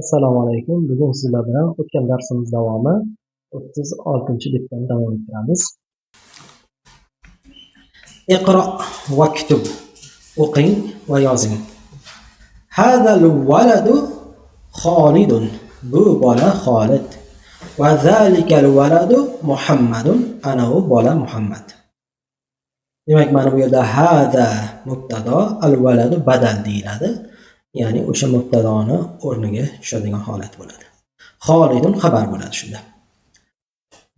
Assalomu alaykum. Bugun sizlar bilan o'tgan darsimiz davomi 36-betdan davom ettiramiz. Iqro vaktub. O'qing va yozing. Hadal waladu Xolidun. Bu bola Xolid. Va zalikal waladu Muhammadun. Ana u bola Muhammad. Demak, mana bu yerda hada mubtado, al waladu badal deyiladi. Ya'ni o'sha mubtadoni o'rniga tushadigan holat bo'ladi. Xolidun xabar bo'ladi shunda.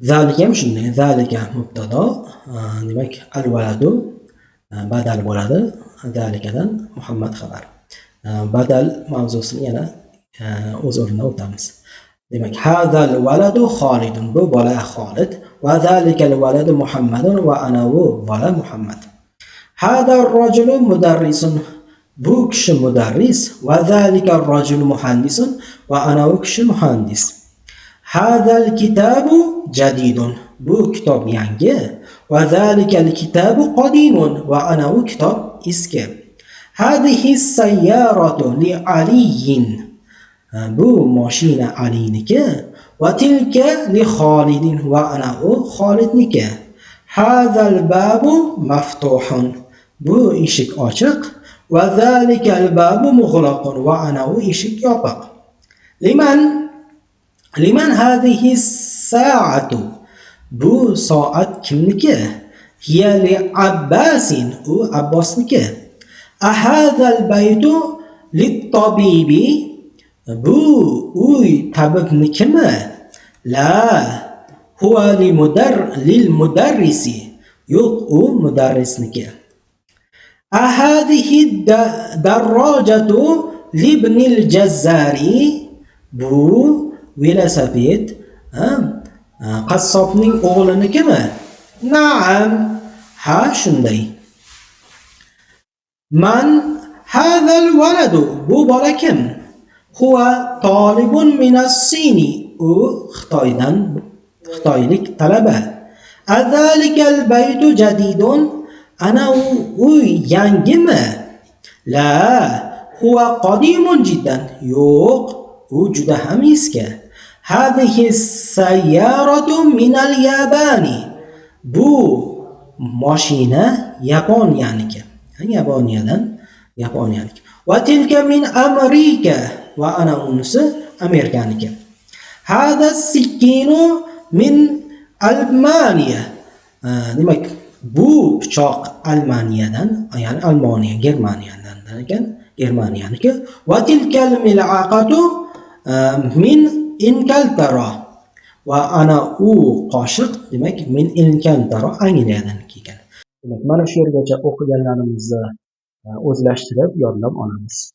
Zalika ham shunday. Zalika mubtado, demak al-valadu badal bo'ladi. Zalikadan Muhammad xabar. Badal mavzusini yana o'z o'rnida o'tamiz. Demak, hadal valadu Xolidun, bu bola Xolid, va zalikal valadu Muhammadun, va ana bu bola Muhammad. Hadar rajulu mudarrisun, bu kishi mudarris, va zalikar rajulu muhandisun, va ana bu kishi muhandis. Hadal kitabu jadidun, bu kitob yangi, va zalikal kitabu qadimun, va ana bu kitob eski. Hadihi sayyaratu li aliyin, bu mashina Aliniki, va tilka li Xolidin, va ana u Xolidniki. Hadal babu maftuhun, bu eshik ochiq, va zalikal babu mughlaqun, va ana u eshik yopiq. Liman hadihi sa'atu, bu soat kimniki? Hiya li Abbasin, u Abbosniki. Ahadal baytu lit tabibi, bu uy tabibnikimi? La, huwa lil mudarrisi, yo'q, u mudarrisniki. Ahadihi darrajatu libnil jazzari, bu velosiped qassobning o'g'linikimi? Na'am, ha shunday. Man hadal waladu, bu bola kim? Huwa talibun minas Sini, u xitoylik talaba. Azalikal baytu jadidun, ana u uy yangimi? La, huwa qadimun jiddan, yo'q, u juda ham eski. Hadihi sayyaratu minal yabani, bu mashina Yaponiyaniki. Yaponiyaniki. Va tilka min Amerika, va ana unisi Amerikaniki. Hada sikinu min Almaniya, demak bu pichoq Almaniyadan, ya'ni Almaniya, Germaniyadan ekan, Germaniyaniki. Va tilkal mil'aqatu min Ingiltara, va ana u qoshiq, demak min Ingiltara, Angliyadan kelgan. Demak, mana shu yergacha o'qiganlarimizni o'zlashtirib yodlab olamiz.